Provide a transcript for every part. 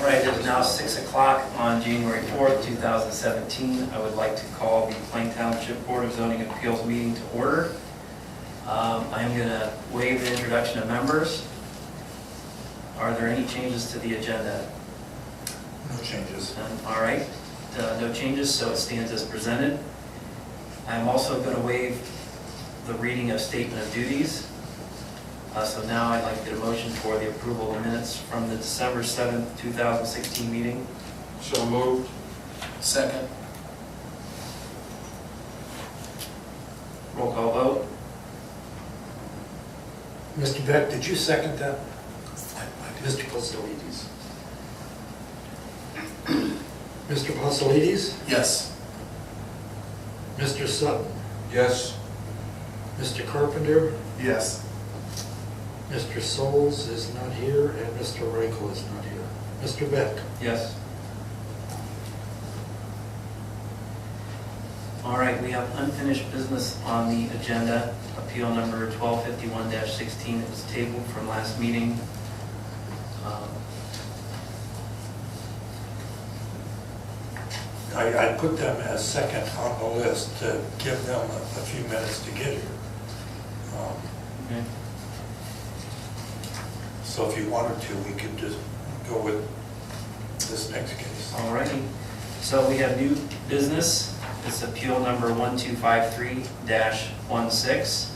right, it is now 6 o'clock on January 4th, 2017. I would like to call the Plain Township Board of Zoning Appeals meeting to order. I am going to waive the introduction of members. Are there any changes to the agenda? No changes. All right, no changes, so it stands as presented. I'm also going to waive the reading of statement of duties. So now I'd like to get a motion for the approval of minutes from the December 7th, 2016 meeting. So moved. Second. Roll call vote. Mr. Beck, did you second that? Mr. Facilities. Mr. Pasalides? Yes. Mr. Sutton? Yes. Mr. Carpenter? Yes. Mr. Souls is not here, and Mr. Reichel is not here. Mr. Beck? Yes. All right, we have unfinished business on the agenda. Appeal number 1251-16. It was tabled from last meeting. I put them as second on the list to give them a few minutes to get here. Okay. So if you wanted to, we could just go with this next case. All righty. So we have new business. It's appeal number 1253-16.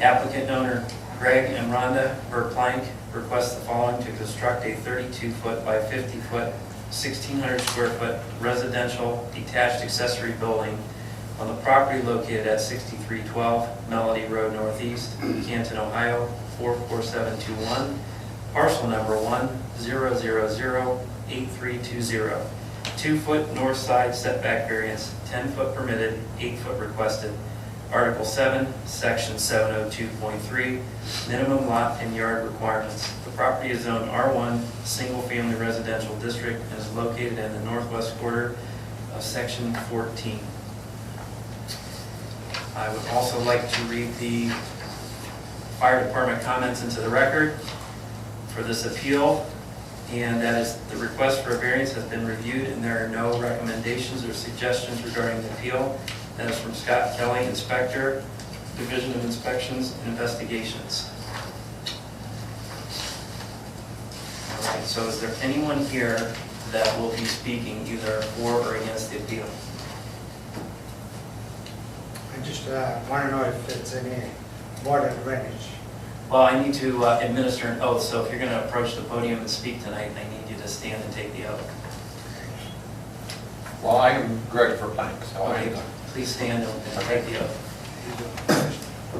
Applicant and owner Greg and Rhonda Verplank request the following to construct a 32-foot by 50-foot, 1,600 square foot residential detached accessory building on the property located at 6312 Melody Road Northeast, Canton, Ohio, 44721, parcel number 1-000-8320. 2-foot north side setback variance, 10-foot permitted, 8-foot requested. Article 7, Section 702.3, minimum lot and yard requirements. The property is zoned R1, single-family residential district, and is located in the northwest quarter of Section 14. I would also like to read the fire department comments into the record for this appeal, and that is the request for a variance has been reviewed and there are no recommendations or suggestions regarding the appeal. That is from Scott Kelly, Inspector, Division of Inspections and Investigations. All right, so is there anyone here that will be speaking either for or against the appeal? I just want to know if it's any water drainage. Well, I need to administer an oath, so if you're going to approach the podium and speak tonight, I need you to stand and take the oath. Well, I am Greg Verplank, so All I right, please stand and take the oath.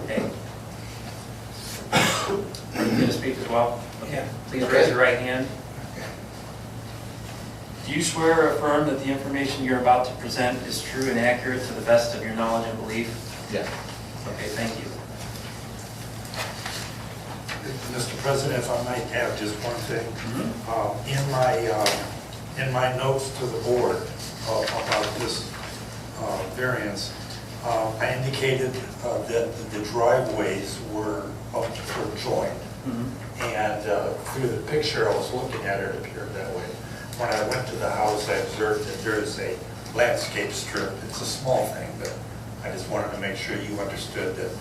Okay. Are you going to speak as well? Okay. Please raise your right hand. Do you swear or affirm that the information you're about to present is true and accurate to the best of your knowledge and belief? Yes. Okay, thank you. Mr. President, if I might add just one thing. In my notes to the board about this variance, I indicated that the driveways were joined. And through the picture I was looking at, it appeared that way. When I went to the house, I observed that there is a landscape strip. It's a small thing, but I just wanted to make sure you understood that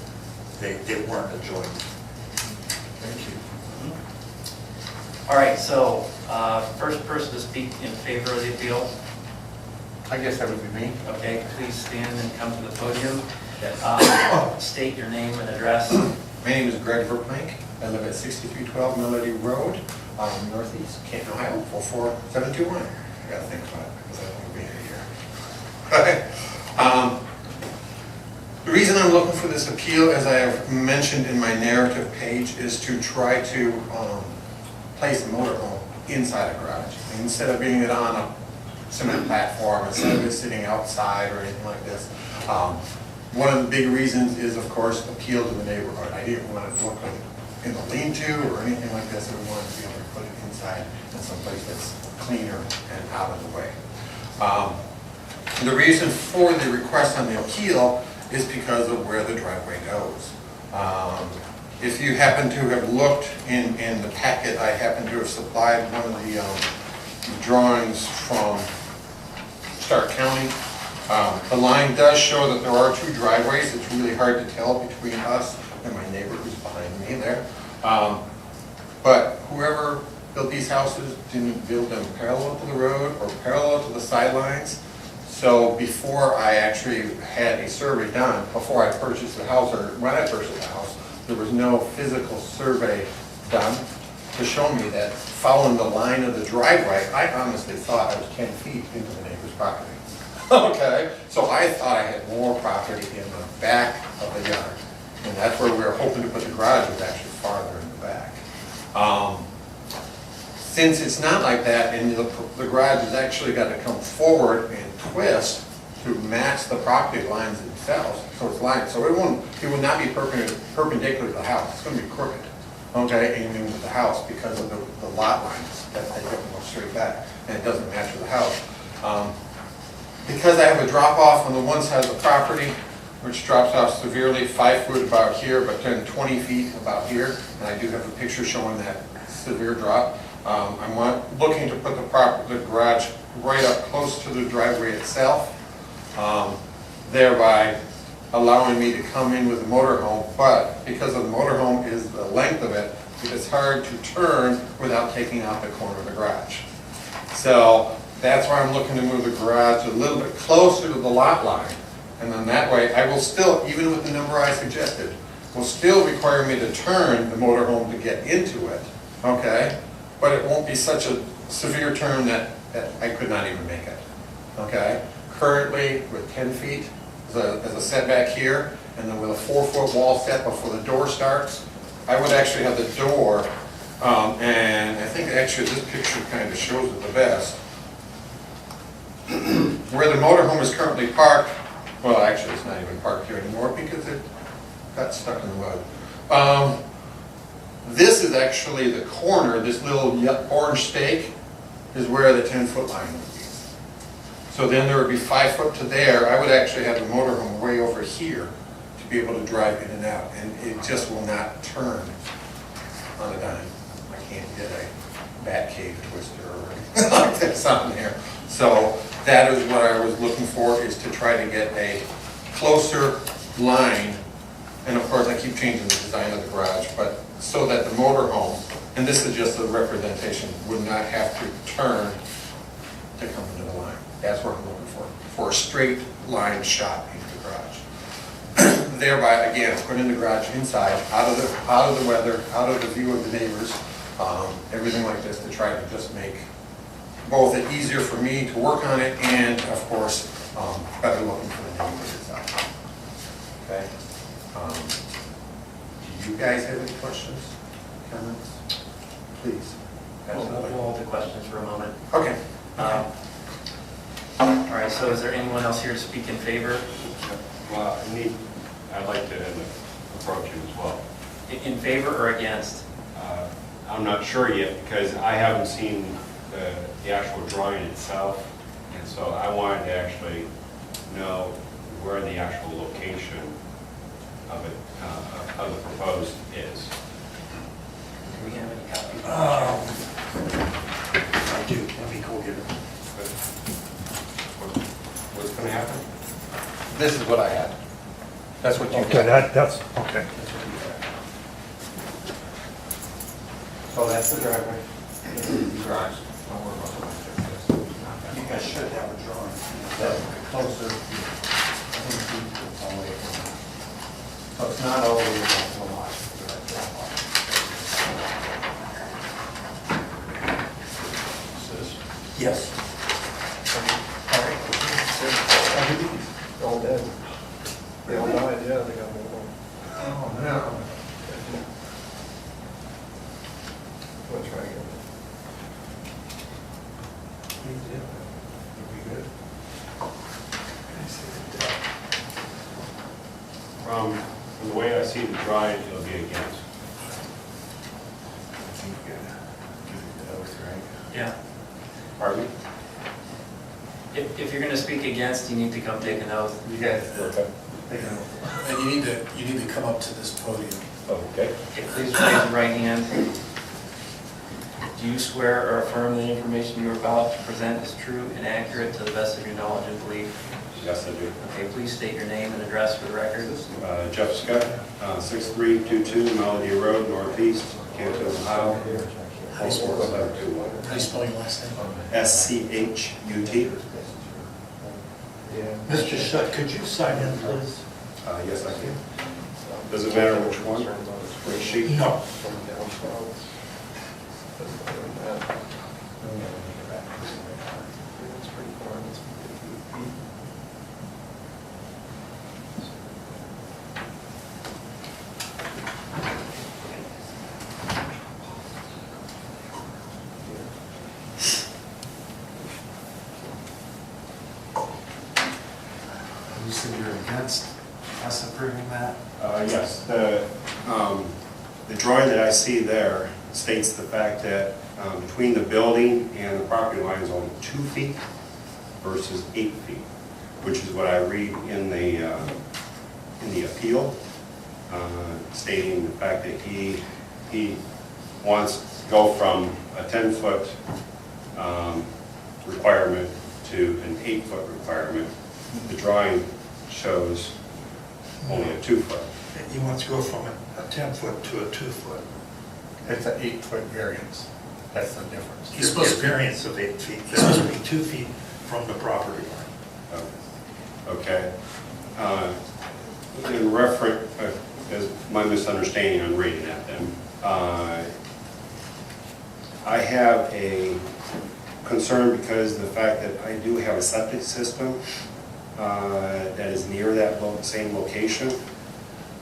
they weren't adjoined. Thank you. All right, so first person to speak in favor of the appeal. I guess that would be me. Okay, please stand and come to the podium. State your name and address. My name is Greg Verplank. I live at 6312 Melody Road, Northeast, Canton, Ohio, 44721. I got to think about it because I don't want to be here. The reason I'm looking for this appeal, as I have mentioned in my narrative page, is to try to place a motorhome inside a garage. And instead of being it on a cement platform, instead of it sitting outside or anything like this. One of the big reasons is, of course, appeal to the neighborhood. I didn't want it to look like in a lean-to or anything like this. I wanted to be able to put it inside in someplace that's cleaner and out of the way. The reason for the request on the appeal is because of where the driveway goes. If you happen to have looked in the packet, I happen to have supplied one of the drawings from Stark County. The line does show that there are two driveways. It's really hard to tell between us and my neighbor who's behind me there. But whoever built these houses didn't build them parallel to the road or parallel to the sidelines. So before I actually had a survey done, before I purchased the house, or when I purchased the house, there was no physical survey done to show me that following the line of the driveway, I honestly thought I was 10 feet into the neighbor's property. Okay, so I thought I had more property in the back of the yard. And that's where we were hoping to put the garage, was actually farther in the back. Since it's not like that, and the garage has actually got to come forward and twist to match the property lines themselves, so it's lined, so it would not be perpendicular to the house, it's going to be crooked, okay, aiming with the house because of the lot lines that they don't go straight back, and it doesn't match with the house. Because I have a drop off on the one side of the property, which drops off severely, 5 foot about here, but then 20 feet about here, and I do have a picture showing that severe drop. I'm looking to put the garage right up close to the driveway itself, thereby allowing me to come in with the motorhome, but because of the motorhome is the length of it, it's hard to turn without taking out the corner of the garage. So that's why I'm looking to move the garage a little bit closer to the lot line. And then that way, I will still, even with the number I suggested, will still require me to turn the motorhome to get into it, okay? But it won't be such a severe turn that I could not even make it, okay? Currently, with 10 feet as a setback here, and then with a 4-foot wall set before the door starts, I would actually have the door, and I think actually this picture kind of shows it the best. Where the motorhome is currently parked, well, actually it's not even parked here anymore because it got stuck in the mud. This is actually the corner, this little orange stake is where the 10-foot line would be. So then there would be 5 foot to there. I would actually have the motorhome way over here to be able to drive in and out, and it just will not turn on a dime. I can't get a bat cave twister or anything like this on there. So that is what I was looking for, is to try to get a closer line. And of course, I keep changing the design of the garage, but so that the motorhome, and this is just a representation, would not have to turn to come into the line. That's what I'm looking for a straight line shot into the garage. Thereby, again, putting the garage inside, out of the weather, out of the view of the neighbors, everything like this, to try to just make both it easier for me to work on it and, of course, better looking for the neighbors itself. Okay. Do you guys have any questions, comments? Please. We'll hold the questions for a moment. Okay. All right, so is there anyone else here to speak in favor? Well, I'd like to approach it as well. In favor or against? I'm not sure yet because I haven't seen the actual drawing itself, and so I wanted to actually know where the actual location of it, of the proposed is. Do we have any copies? I do, let me go get it. What's going to happen? This is what I had. That's what you Okay, got. that's, okay. So that's the driveway. This is the garage. Don't worry about the light. You guys should have a drawing. That's closer. I think it's all the way around. So it's not all the way down to the lot. Yes. All dead. They all died, yeah, they got moved on. Oh, no. We'll try again. From the way I see the drawing, it'll be against. Yeah. Pardon me? If you're going to speak against, you need to come take an oath. You guys Okay. And you need to come up to this podium. Okay. Okay, please raise your right hand. Do you swear or affirm the information you are about to present is true and accurate to the best of your knowledge and belief? Yes, I do. Okay, please state your name and address for the record. Jeff Scott, 6322 Melody Road, Northeast, Canton, Ohio. How do you spell your 44721. How do you spell your last name? SCHUT. Mr. Shutt, could you sign in, please? Yes, I can. Does it matter which one? Which sheet? No. You said you're against us approving that? Yes, the drawing that I see there states the fact that between the building and the property line is only 2 feet versus 8 feet, which is what I read in the appeal, stating the fact that he wants to go from a 10-foot requirement to an 8-foot requirement. The drawing shows only a 2-foot. He wants to go from a 10-foot to a 2-foot. It's an 8-foot variance. That's the difference. He's supposed to variance of 8 feet. It's supposed to be 2 feet from the property line. Okay. In reference, as my misunderstanding on reading that then, I have a concern because the fact that I do have a septic system that is near that same location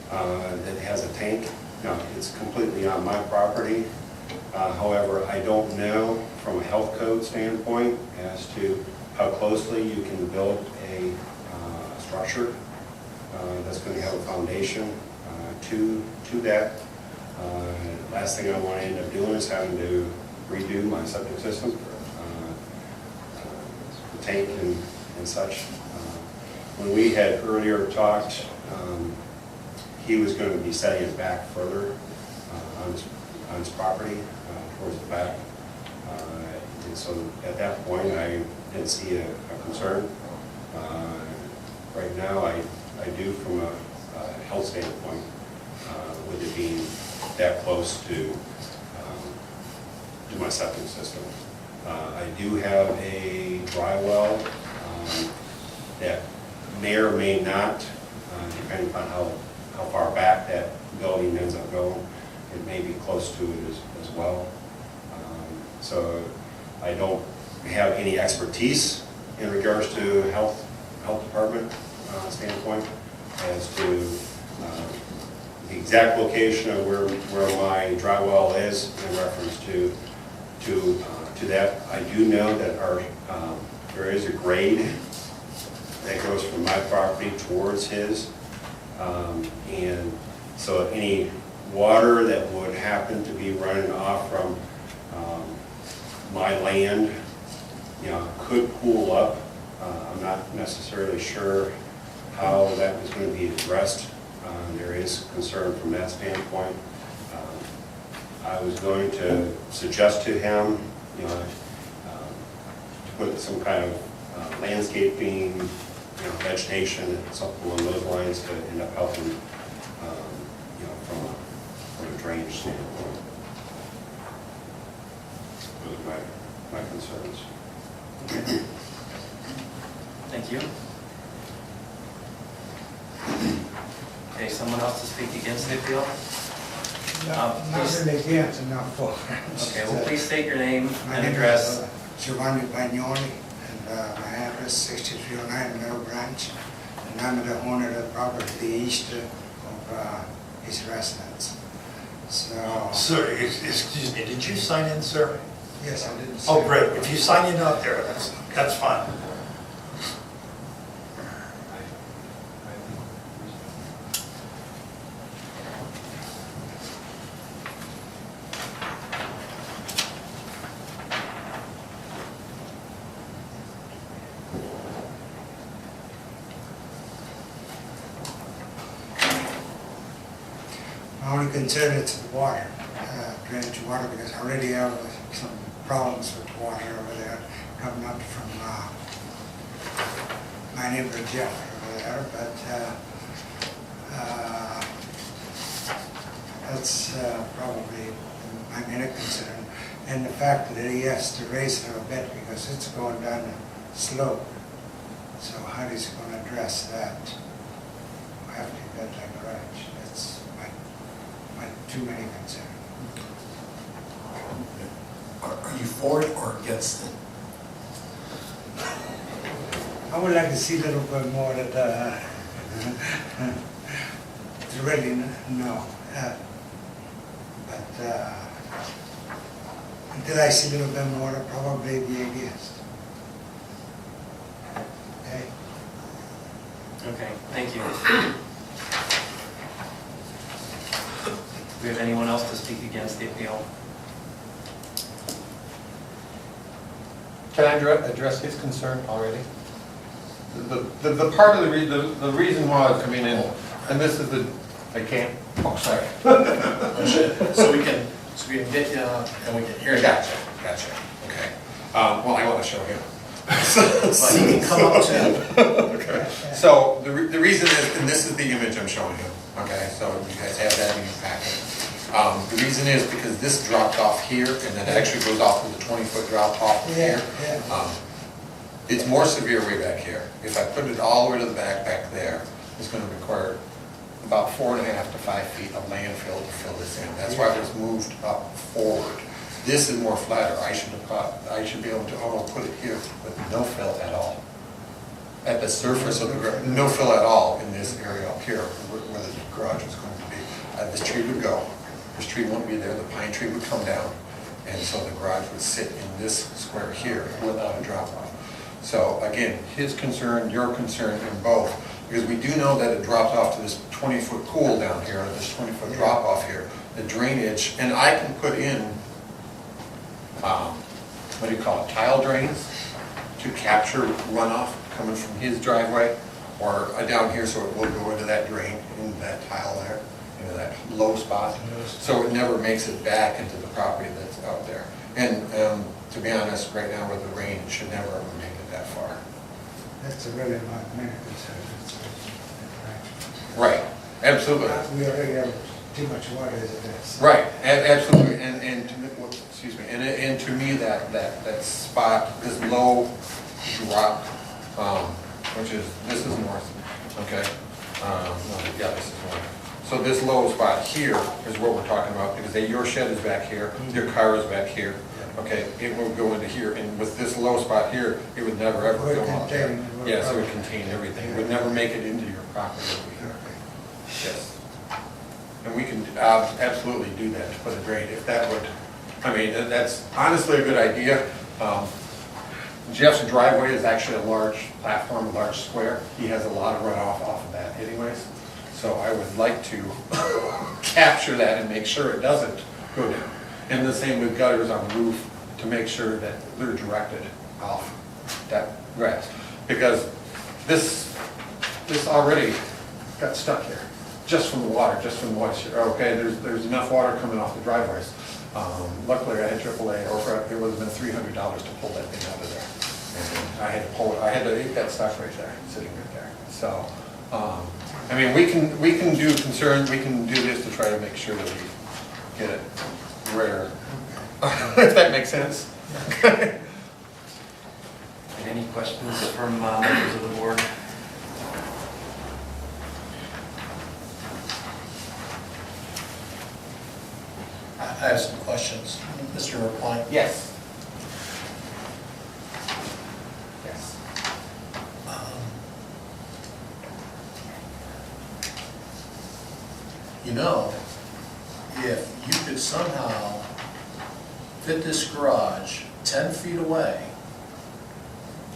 that has a tank. Now, it's completely on my property. However, I don't know from a health code standpoint as to how closely you can build a structure that's going to have a foundation to that. Last thing I want to end up doing is having to redo my septic system, the tank and such. When we had earlier talked, he was going to be setting it back further on his property, towards the back. And so at that point, I didn't see a concern. Right now, I do from a health standpoint, with it being that close to my septic system. I do have a dry well that may or may not, depending upon how far back that building ends up going, it may be close to it as well. So I don't have any expertise in regards to health department standpoint as to the exact location of where my dry well is in reference to that. I do know that there is a grade that goes from my property towards his, and so any water that would happen to be running off from my land, could pool up. I'm not necessarily sure how that is going to be addressed. There is concern from that standpoint. I was going to suggest to him, to put some kind of landscaping, vegetation, something along those lines to end up helping, from a drainage standpoint. Those are my concerns. Thank you. Okay, someone else to speak against the appeal? Nothing against and not for. Okay, well, please state your name My and name address. is Giovanni Bagnoli, and my address 6309 Middle Branch, and I'm the owner of the property to the east of his residence. So, Sir, excuse me, did you sign in, sir? yes, I didn't. Oh, say- great. If you sign in out there, that's fine. My only concern is the water. drainage water, because I already have some problems with water over there coming up from my neighbor Jeff over there, but that's probably my main concern. And the fact that he has to raise it a bit because it's going down a slope. So how he's going to address that after he built that garage? That's my too many concerns. Are you for it or against it? I would like to see a little bit more that, to really know. But until I see a little bit more, I'll probably be against. Okay? Okay, thank you. Do we have anyone else to speak against the appeal? Can I address his concern already? The part of the reason why I'm coming in, and this is the, I can't, oh, sorry. So we can get you and we can hear you. Gotcha, okay. Well, I want to show him. But he can come up to, Okay. So the reason is, and this is the image I'm showing you, okay, so you guys have that in your packet. The reason is because this dropped off here, and then it actually goes off with a 20-foot drop off here. Yeah. It's more severe way back here. If I put it all the way to the back there, it's going to require about 4.5 to 5 feet of landfill to fill this in. That's why it was moved up forward. This is more flatter. I should be able to almost put it here with no fill at all. At the surface of the ground, no fill at all in this area up here where the garage is going to be. This tree would go. This tree wouldn't be there. The pine tree would come down. And so the garage would sit in this square here without a drop off. So again, his concern, your concern, and both, because we do know that it drops off to this 20-foot pool down here, or this 20-foot drop off here, the drainage, and I can put in, what do you call it, tile drains to capture runoff coming from his driveway, or down here, so it will go into that drain, into that tile there, into that low spot, so it never makes it back into the property that's out there. And to be honest, right now with the rain, it should never ever make it that far. That's a really my main concern. Right, absolutely. We already have too much water as it is. Right, absolutely, and to me, excuse me, and to me, that spot, this low drop, which is, this is north, okay? No, yeah, this is north. So this low spot here is what we're talking about, because your shed is back here, your car is back here, okay? It will go into here, and with this low spot here, it would never ever Would go out there. contain- Yes, it would contain everything, it would never make it into your property over here. Yes. And we can absolutely do that, to put a drain, if that would, I mean, that's honestly a good idea. Jeff's driveway is actually a large platform, a large square. He has a lot of runoff off of that anyways. So I would like to capture that and make sure it doesn't go down. And the same with gutters on the roof, to make sure that they're directed off that grass. Because this already got stuck here, just from the water, just from the moisture. Okay, there's enough water coming off the driveways. Luckily, I had AAA, or it would have been $300 to pull that thing out of there. And I had to pull it, it got stuck right there, sitting right there. So, I mean, we can do concern, we can do this to try to make sure that we get it where, if that makes sense. Any questions from members of the board? I have some questions. Mr. LaPointe? Yes. Yes. You know, if you could somehow fit this garage 10 feet away,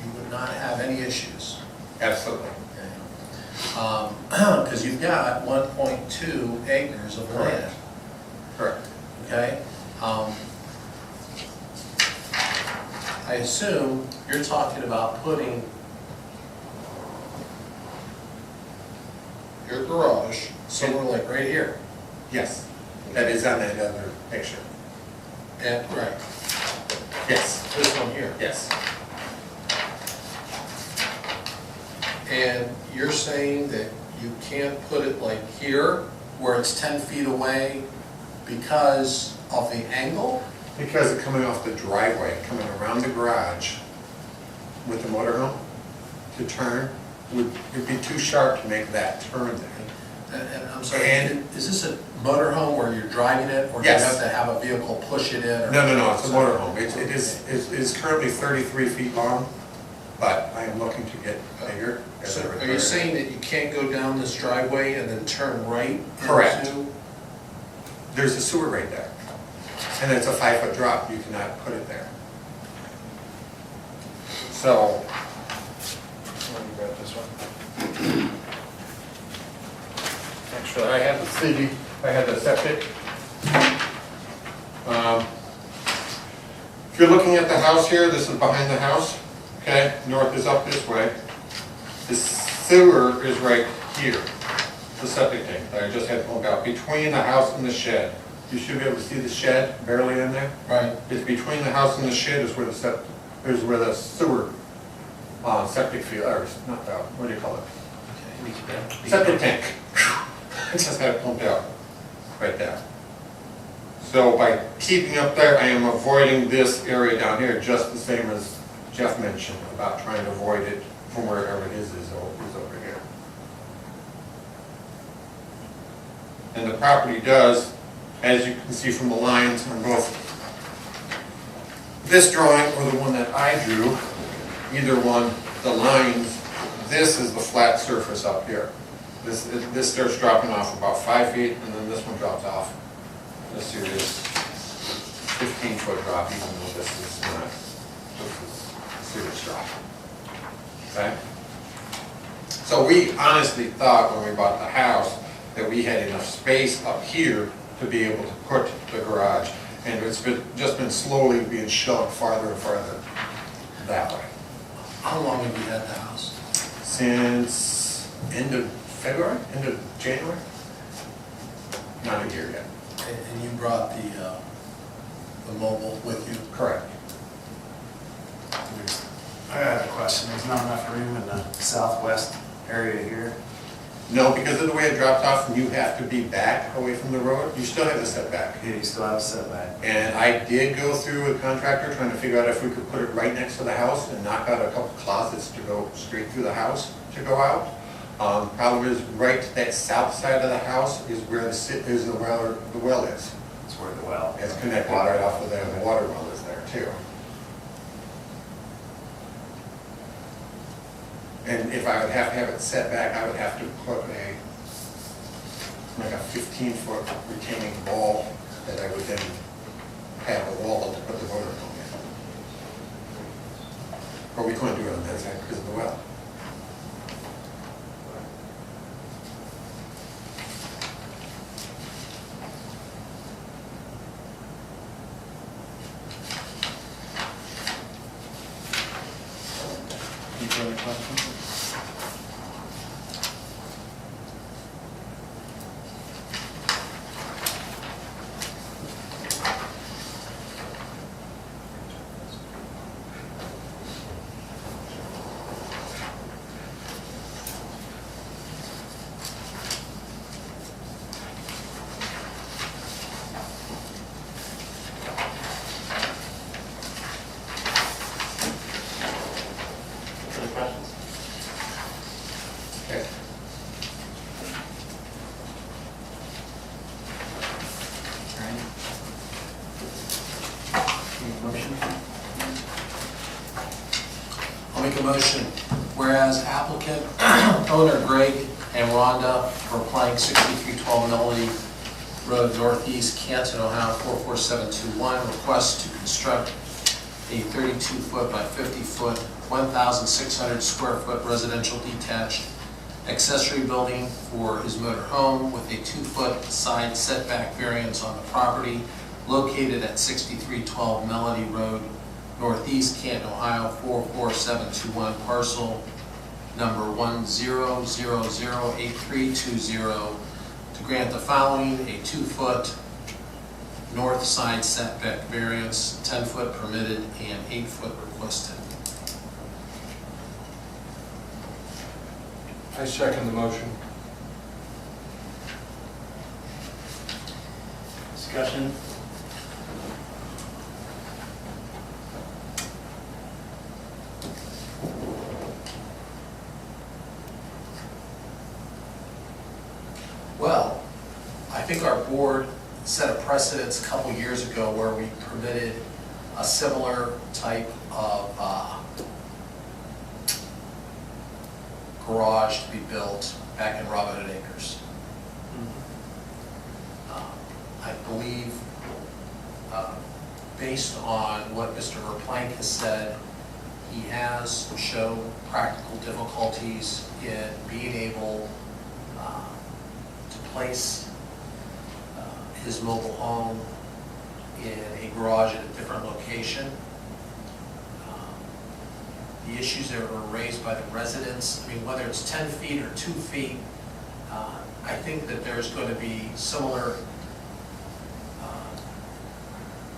you would not have any issues. Absolutely. Because you've got 1.2 acres of land, Correct. okay? I assume you're talking about putting your garage somewhere like right here. Yes. That is on that other picture. Right, Yes, this one here. yes. And you're saying that you can't put it like here, where it's 10 feet away because of the angle? Because it's coming off the driveway, coming around the garage with the motorhome to turn, it'd be too sharp to make that turn there. And I'm sorry, And- is this a motorhome where you're driving it? Or do you Yes. have to have a vehicle push it in? or- No, it's a motorhome. It's currently 33 feet long, but I am looking to get bigger as I So retire. are you saying that you can't go down this driveway and then turn right? Correct. into- There's a sewer right there, and it's a 5-foot drop, you cannot put it there. So, let me grab this one. Actually, I had the city, I had the septic. If you're looking at the house here, this is behind the house, okay? North is up this way. The sewer is right here, the septic tank that I just had pulled out, between the house and the shed. You should be able to see the shed barely in there. Right. It's between the house and the shed is where the sewer, septic field, or not that, what do you call it? Septic tank. I just had it pumped out, right there. So by keeping up there, I am avoiding this area down here, just the same as Jeff mentioned about trying to avoid it from wherever his is over here. And the property does, as you can see from the lines on both this drawing or the one that I drew, either one, the lines, this is the flat surface up here. This starts dropping off about 5 feet, and then this one drops off a serious 15-foot drop, even though this is not, this is a serious drop. Okay? So we honestly thought when we bought the house that we had enough space up here to be able to put the garage, and it's just been slowly being shoved farther and farther that way. How long have you had the house? Since end of February, end of January? Not a year yet. And you brought the mobile with you? Correct. I have a question. There's not enough room in the southwest area here. No, because of the way it drops off, and you have to be back away from the road, you still have the setback. Yeah, you still have a setback. And I did go through a contractor trying to figure out if we could put it right next to the house and knock out a couple closets to go straight through the house to go out. Problem is, right to that south side of the house is where the well is. That's where the well. It's connected right off of there, the water well is there too. And if I would have to have it set back, I would have to put like a 15-foot retaining wall that I would then have a wall to put the motor home in. But we couldn't do it on that side because of the well. Any further questions? Further questions? Okay. Motion? I'll make a motion, whereas applicant, owner Greg and Rhonda for applying 6312 Melody Road Northeast, Canton, Ohio 44721, requests to construct a 32-foot by 50-foot, 1,600 square foot residential detached accessory building for his motor home with a 2-foot side setback variance on the property located at 6312 Melody Road Northeast, Canton, Ohio 44721, parcel number 100008320, to grant the following: a 2-foot north side setback variance, 10-foot permitted and 8-foot requested. I second the motion. Discussion? Well, I think our board set a precedence a couple years ago where we permitted a similar type of garage to be built back in Robin Hood Acres. I believe, based on what Mr. Verplank has said, he has shown practical difficulties in being able to place his mobile home in a garage at a different location. The issues that were raised by the residents, I mean, whether it's 10 feet or 2 feet, I think that there's going to be similar,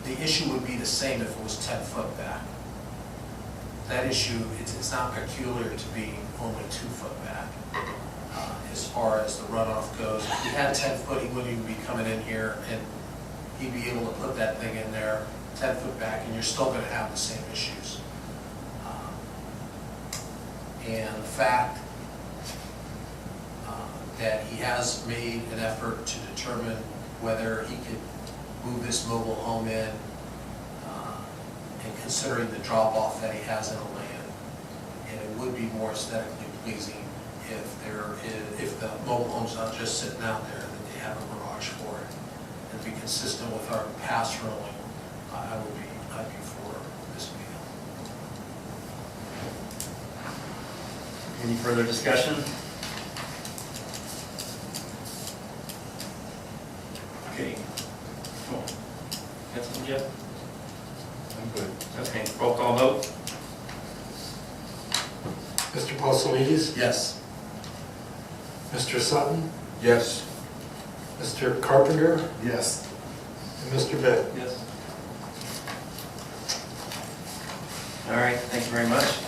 the issue would be the same if it was 10 foot back. That issue, it's not peculiar to being only 2 foot back. As far as the runoff goes, if he had 10 foot, he wouldn't even be coming in here, and he'd be able to put that thing in there 10 foot back, and you're still going to have the same issues. And the fact that he has made an effort to determine whether he could move this mobile home in, and considering the drop-off that he has in the land, and it would be more aesthetically pleasing if the mobile home's not just sitting out there, that they have a garage for it. And be consistent with our past ruling, I'd be for this meeting. Any further discussion? Okay. Cool. Got something, Jeff? I'm good. Okay, roll call vote? Mr. Pausalides? Yes. Mr. Sutton? Yes. Mr. Carpenter? Yes. And Mr. Vick? Yes. All right, thank you very much.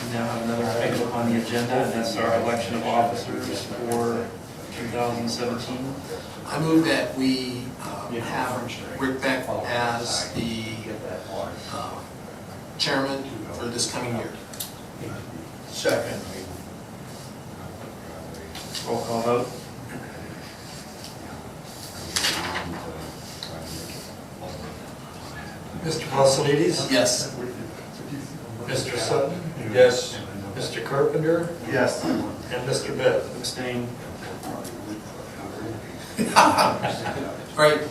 We now have another item on the agenda, and that's our election of officers for 2017. I move that we have Rick Beck as the chairman for this coming year. Second. Roll call vote? Mr. Pausalides? Yes. Mr. Sutton? Yes. Mr. Carpenter? Yes. And Mr. Vick? Abstain. Great.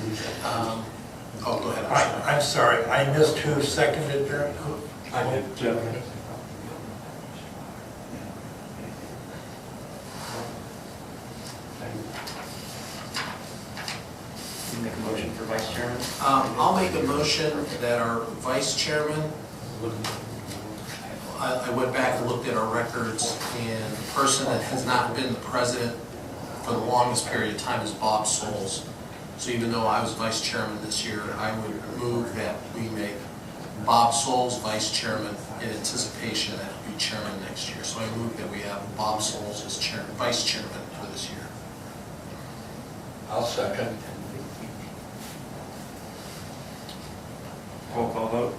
Oh, go ahead. I'm sorry. I'm sorry, I missed who seconded your, I did. Jeff. You make a motion for vice chairman? I'll make a motion that our vice chairman, I went back and looked at our records, and the person that has not been the president for the longest period of time is Bob Souls. So even though I was vice chairman this year, I would move that we make Bob Souls vice chairman in anticipation that he'll be chairman next year. So I move that we have Bob Souls as vice chairman for this year. I'll second. Roll call vote?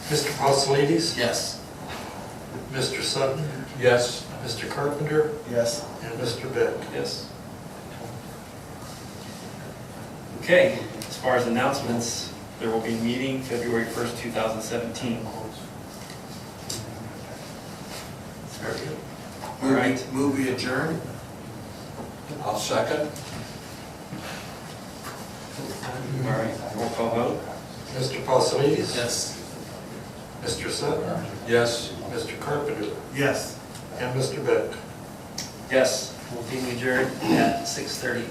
Mr. Pausalides? Yes. Mr. Sutton? Yes. Mr. Carpenter? Yes. And Mr. Vick? Yes. Okay, as far as announcements, there will be a meeting February 1st, 2017. Very good. All right. Move we adjourn? I'll second. All right, roll call vote? Mr. Pausalides? Yes. Mr. Sutton? Yes. Mr. Carpenter? Yes. And Mr. Vick? Yes, we'll be adjourned at 6:30.